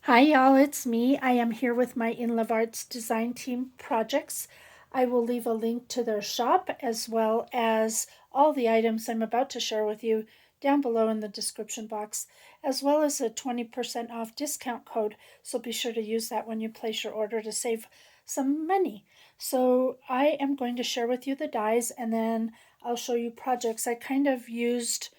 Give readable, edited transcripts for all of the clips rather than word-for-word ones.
Hi y'all, it's me. I am here with my In Love Arts design team projects. I will leave a link to their shop as well as all the items I'm about to share with you down below in the description box, as well as a 20% off discount code. So be sure to use that when you place your order to save some money. So I am going to share with you the dies and then I'll show you projects. I kind of used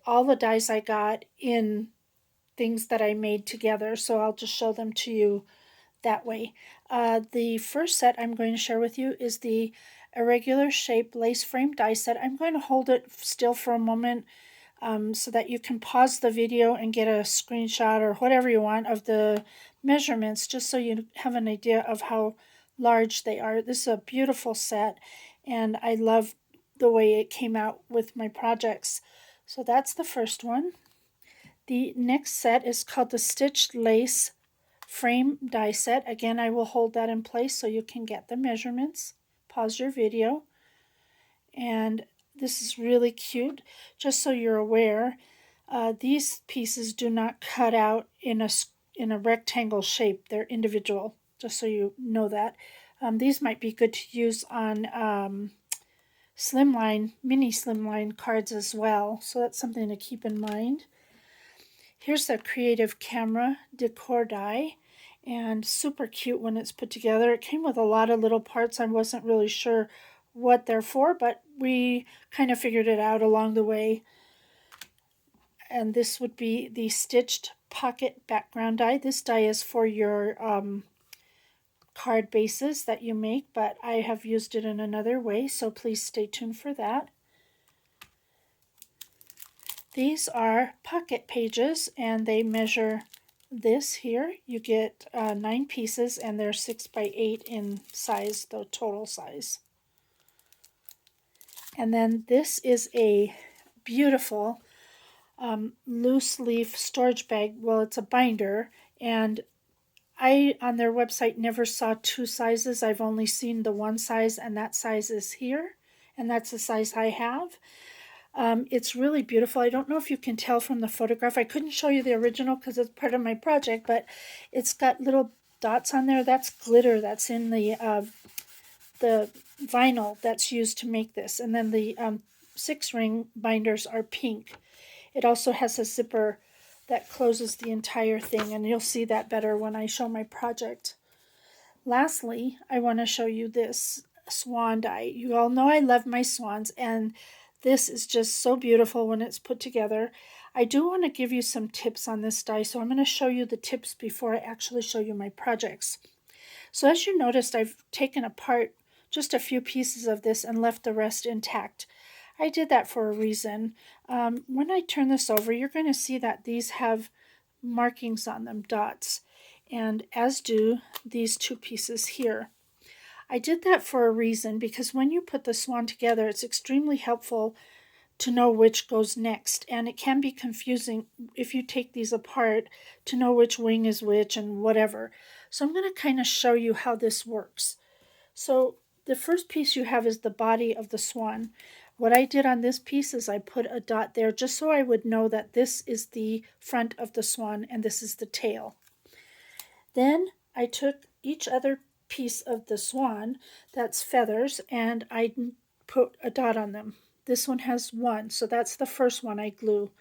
all the dies I got in things that I made together, so I'll just show them to you that way. The first set I'm going to share with you is the Irregular Shape Lace Frame die set. I'm going to hold it still for a moment so that you can pause the video and get a screenshot or whatever you want of the measurements, just so you have an idea of how large they are. This is a beautiful set, and I love the way it came out with my projects. So that's the first one. The next set is called the Stitched Lace Frame Die Set. Again, I will hold that in place so you can get the measurements. Pause your video. And this is really cute. Just so you're aware, these pieces do not cut out in a rectangle shape. They're individual, just so you know that. These might be good to use on slimline, mini slimline cards as well. So that's something to keep in mind. Here's the Creative Camera Decor die, and super cute when it's put together. It came with a lot of little parts. I wasn't really sure what they're for, but we kind of figured it out along the way. And this would be the Stitched Pocket Background die. This die is for your card bases that you make, but I have used it in another way, so please stay tuned for that. These are pocket pages, and they measure this here. You get 9 pieces, and they're 6 by 8 in size, the total size. And then this is a beautiful loose leaf storage bag. Well, it's a binder, and I, on their website, never saw 2 sizes. I've only seen the one size, and that size is here, and that's the size I have. It's really beautiful. I don't know if you can tell from the photograph. I couldn't show you the original because it's part of my project, but it's got little dots on there. That's glitter that's in the vinyl that's used to make this. And then the 6-ring binders are pink. It also has a zipper that closes the entire thing, and you'll see that better when I show my project. Lastly, I want to show you this swan die. You all know I love my swans, and this is just so beautiful when it's put together. I do want to give you some tips on this die, so I'm going to show you the tips before I actually show you my projects. So as you noticed, I've taken apart just a few pieces of this and left the rest intact. I did that for a reason. When I turn this over, you're going to see that these have markings on them, dots, and as do these 2 pieces here. I did that for a reason, because when you put the swan together, it's extremely helpful to know which goes next, and it can be confusing if you take these apart to know which wing is which and whatever. So I'm going to kind of show you how this works. So the first piece you have is the body of the swan. What I did on this piece is I put a dot there just so I would know that this is the front of the swan and this is the tail. Then I took each other piece of the swan, that's feathers, and I put a dot on them. This one has 1, so that's the first one I glue.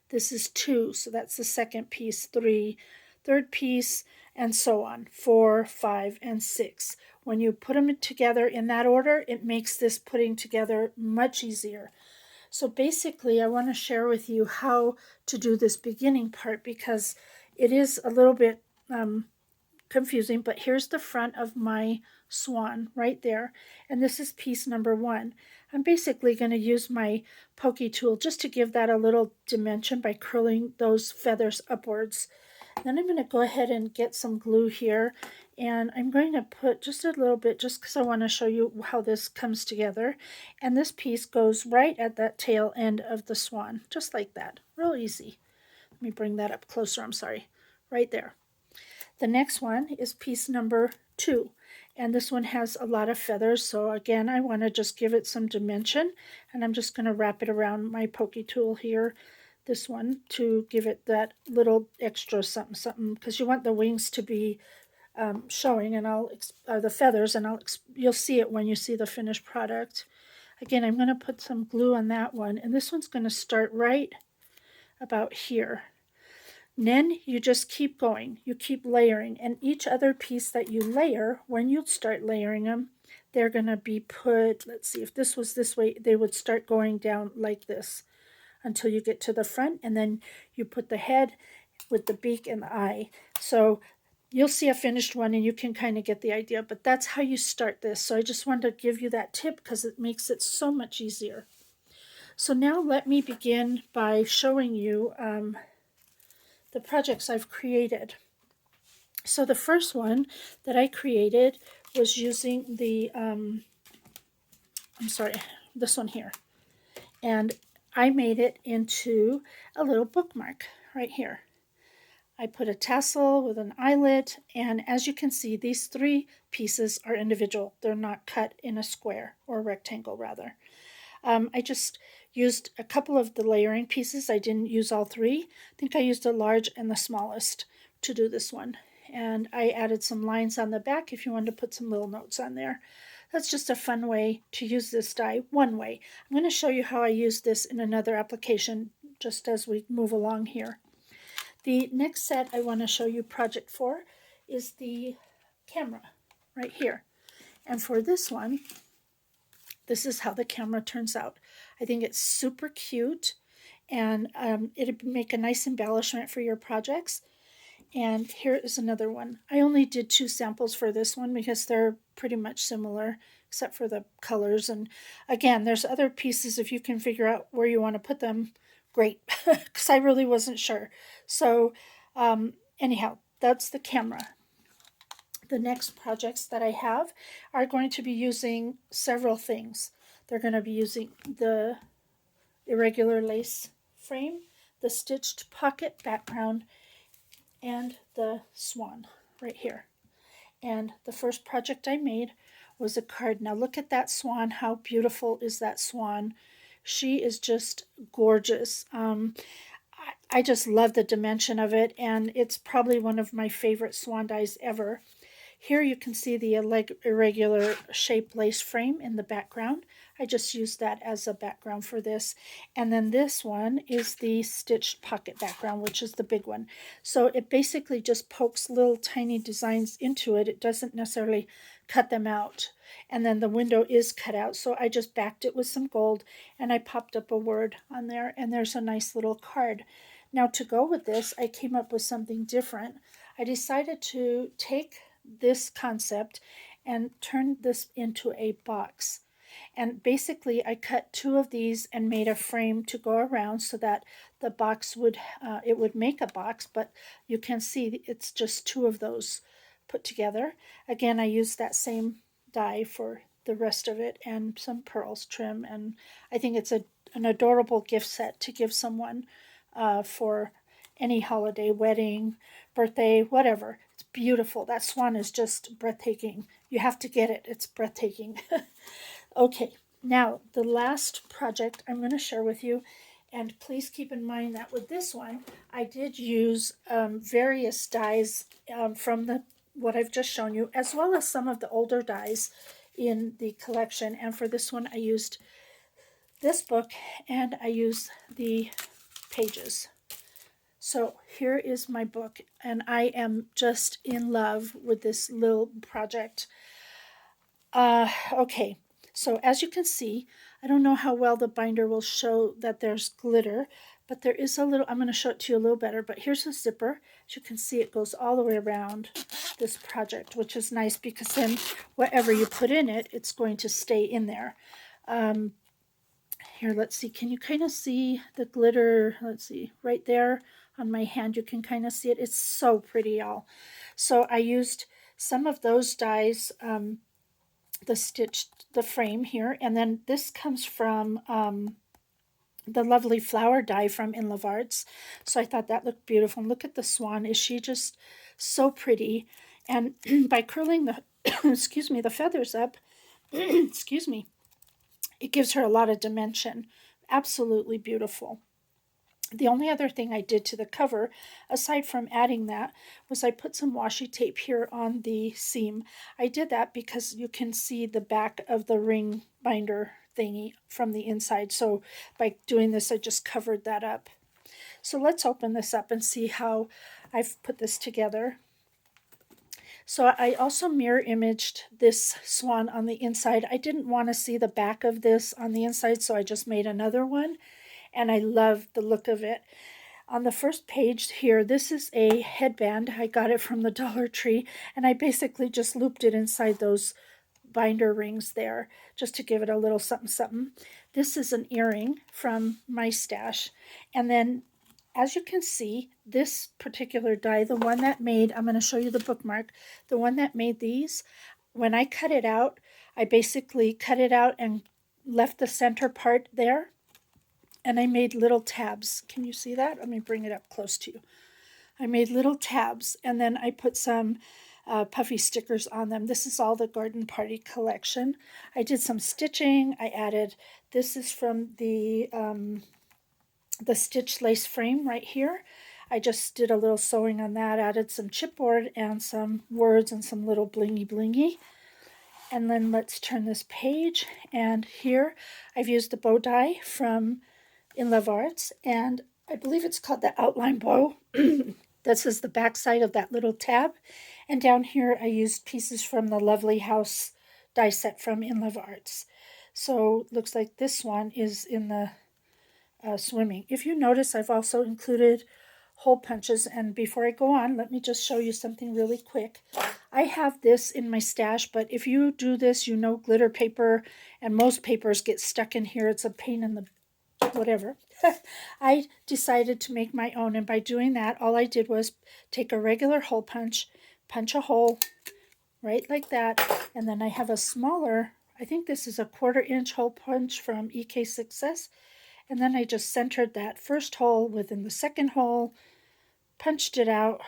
This is 2, so that's the second piece, 3, third piece, and so on, 4, 5, and 6. When you put them together in that order, it makes this putting together much easier. So basically, I want to share with you how to do this beginning part, because it is a little bit confusing, but here's the front of my swan right there, and this is piece number 1. I'm basically going to use my pokey tool just to give that a little dimension by curling those feathers upwards. Then I'm going to go ahead and get some glue here, and I'm going to put just a little bit, just because I want to show you how this comes together. And this piece goes right at that tail end of the swan, just like that. Real easy. Let me bring that up closer, I'm sorry. Right there. The next one is piece number 2, and this one has a lot of feathers, so again I want to just give it some dimension, and I'm just going to wrap it around my pokey tool here. this one to give it that little extra something, something, because you want the wings to be showing, and the feathers, and you'll see it when you see the finished product. Again, I'm going to put some glue on that one, and this one's going to start right about here. And then you just keep going. You keep layering, and each other piece that you layer, when you start layering them, they're going to be put, let's see, if this was this way, they would start going down like this until you get to the front, and then you put the head with the beak and the eye. So you'll see a finished one and you can kind of get the idea, but that's how you start this. So I just wanted to give you that tip because it makes it so much easier. So now let me begin by showing you the projects I've created. So the first one that I created was using this one here. And I made it into a little bookmark right here. I put a tassel with an eyelet, and as you can see, these 3 pieces are individual. They're not cut in a square, or a rectangle rather. I just used a couple of the layering pieces. I didn't use all 3. I think I used the large and the smallest to do this one. And I added some lines on the back if you wanted to put some little notes on there. That's just a fun way to use this die, one way. I'm going to show you how I use this in another application just as we move along here. The next set I want to show you project for is the camera right here. And for this one, this is how the camera turns out. I think it's super cute, and it'd make a nice embellishment for your projects. And here is another one. I only did 2 samples for this one because they're pretty much similar except for the colors. And again, there's other pieces. If you can figure out where you want to put them, great, because I really wasn't sure. So anyhow, that's the camera. The next projects that I have are going to be using several things. They're going to be using the irregular lace frame, the stitched pocket background, and the swan right here. And the first project I made was a card. Now look at that swan. How beautiful is that swan? She is just gorgeous. I just love the dimension of it, and it's probably one of my favorite swan dies ever. Here you can see the irregular shaped lace frame in the background. I just used that as a background for this. And then this one is the stitched pocket background, which is the big one. So it basically just pokes little tiny designs into it. It doesn't necessarily cut them out. And then the window is cut out. So I just backed it with some gold and I popped up a word on there, and there's a nice little card. Now to go with this, I came up with something different. I decided to take this concept and turn this into a box. And basically I cut 2 of these and made a frame to go around so that the box would it would make a box, but you can see it's just 2 of those put together. Again, I used that same die for the rest of it and some pearls trim, and I think it's an adorable gift set to give someone for any holiday, wedding, birthday, whatever. It's beautiful. That swan is just breathtaking. You have to get it. It's breathtaking. Okay, now the last project I'm going to share with you, and please keep in mind that with this one, I did use various dies from what I've just shown you, as well as some of the older dies in the collection. And for this one, I used this book and I used the pages. So here is my book, and I am just in love with this little project. Okay, so as you can see, I don't know how well the binder will show that there's glitter, but there is a little, I'm going to show it to you a little better, but here's a zipper. As you can see, it goes all the way around this project, which is nice because then whatever you put in it, it's going to stay in there. Here, let's see, can you kind of see the glitter? Let's see, right there on my hand, you can kind of see it. It's so pretty, y'all. So I used some of those dies, the frame here, and then this comes from the lovely flower die from In Love Arts. So I thought that looked beautiful. And look at the swan. Is she just so pretty? And by curling the excuse me, the feathers up, excuse me, it gives her a lot of dimension. Absolutely beautiful. The only other thing I did to the cover, aside from adding that, was I put some washi tape here on the seam. I did that because you can see the back of the ring binder thingy from the inside. So by doing this, I just covered that up. So let's open this up and see how I've put this together. So I also mirror imaged this swan on the inside. I didn't want to see the back of this on the inside, so I just made another one, and I love the look of it. On the first page here, this is a headband. I got it from the Dollar Tree, and I basically just looped it inside those binder rings there just to give it a little something something. This is an earring from my stash, and then as you can see, this particular die, the one that made, I'm going to show you the bookmark, the one that made these, when I cut it out, I basically cut it out and left the center part there, and I made little tabs. Can you see that? Let me bring it up close to you. I made little tabs, and then I put some puffy stickers on them. This is all the Garden Party collection. I did some stitching. I added, this is from the stitched lace frame right here. I just did a little sewing on that, added some chipboard and some words and some little blingy blingy. And then let's turn this page, and here I've used the bow die from In Love Arts, and I believe it's called the outline bow. This is the back side of that little tab, and down here I used pieces from the Lovely House die set from In Love Arts. So looks like this one is in the swimming. If you notice, I've also included hole punches, and before I go on, let me just show you something really quick. I have this in my stash, but if you do this, you know glitter paper and most papers get stuck in here. It's a pain in the whatever. I decided to make my own, and by doing that, all I did was take a regular hole punch a hole right like that, and then I have a smaller, I think this is a 1/4 inch hole punch from EK Success, and then I just centered that first hole within the second hole, punched it out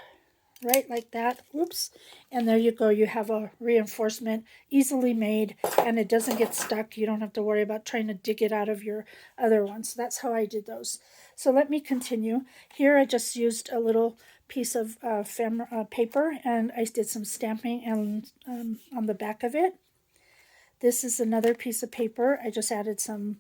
right like that. Whoops. And there you go. You have a reinforcement easily made, and it doesn't get stuck. You don't have to worry about trying to dig it out of your other ones. So that's how I did those. So let me continue. Here I just used a little piece of paper, and I did some stamping and on the back of it. This is another piece of paper. I just added some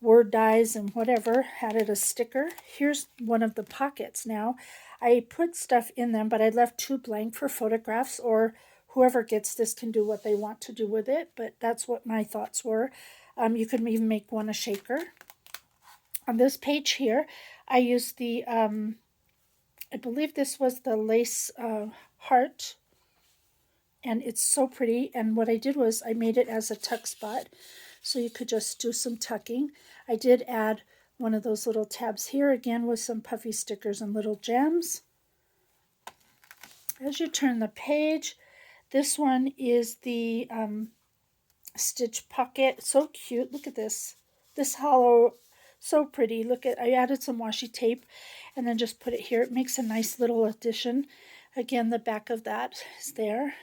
word dies and whatever, added a sticker. Here's one of the pockets now. I put stuff in them, but I left 2 blank for photographs, or whoever gets this can do what they want to do with it, but that's what my thoughts were. You could even make one a shaker. On this page here, I used the, I believe this was the lace heart, and it's so pretty, and what I did was I made it as a tuck spot, so you could just do some tucking. I did add one of those little tabs here, again with some puffy stickers and little gems. As you turn the page, this one is the stitch pocket. So cute. Look at this. This hollow, so pretty. Look at, I added some washi tape and then just put it here. It makes a nice little addition. Again, the back of that is there.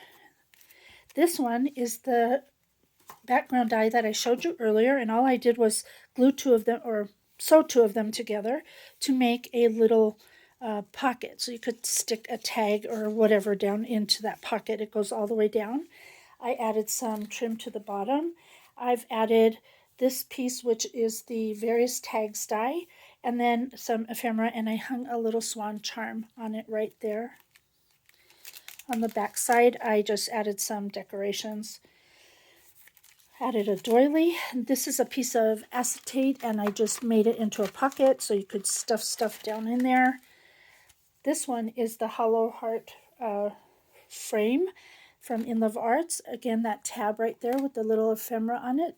This one is the background die that I showed you earlier, and all I did was glue 2 of them, or sew 2 of them together to make a little pocket. So you could stick a tag or whatever down into that pocket. It goes all the way down. I added some trim to the bottom. I've added this piece, which is the various tags die, and then some ephemera, and I hung a little swan charm on it right there. On the back side, I just added some decorations. Added a doily. This is a piece of acetate, and I just made it into a pocket so you could stuff stuff down in there. This one is the hollow heart frame from In Love Arts. Again, that tab right there with the little ephemera on it.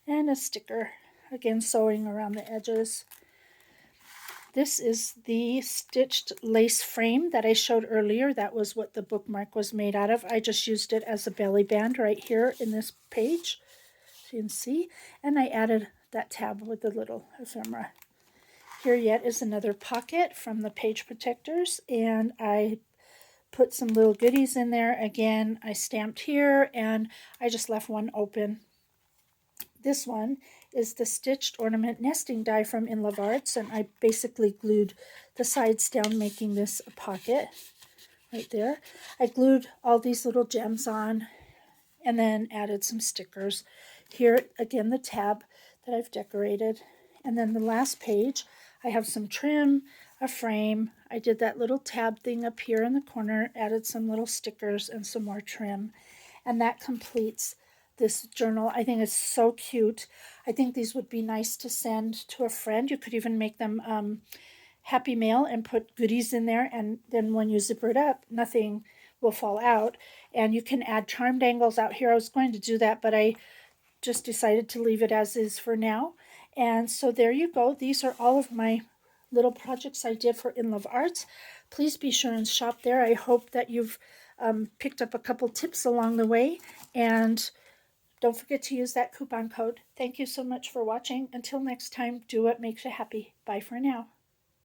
And a sticker. Again, sewing around the edges. This is the stitched lace frame that I showed earlier. That was what the bookmark was made out of. I just used it as a belly band right here in this page, so you can see. And I added that tab with the little ephemera. Here yet is another pocket from the page protectors, and I put some little goodies in there. Again, I stamped here, and I just left one open. This one is the Stitched Ornament Nesting Die from In Love Arts, and I basically glued the sides down, making this a pocket right there. I glued all these little gems on and then added some stickers. Here again, the tab that I've decorated. And then the last page, I have some trim, a frame. I did that little tab thing up here in the corner, added some little stickers and some more trim. And that completes this journal. I think it's so cute. I think these would be nice to send to a friend. You could even make them Happy Mail and put goodies in there, and then when you zipper it up, nothing will fall out. And you can add charm dangles out here. I was going to do that, but I just decided to leave it as is for now. And so there you go. These are all of my little projects I did for In Love Arts. Please be sure and shop there. I hope that you've picked up a couple tips along the way, and don't forget to use that coupon code. Thank you so much for watching. Until next time, do what makes you happy. Bye for now.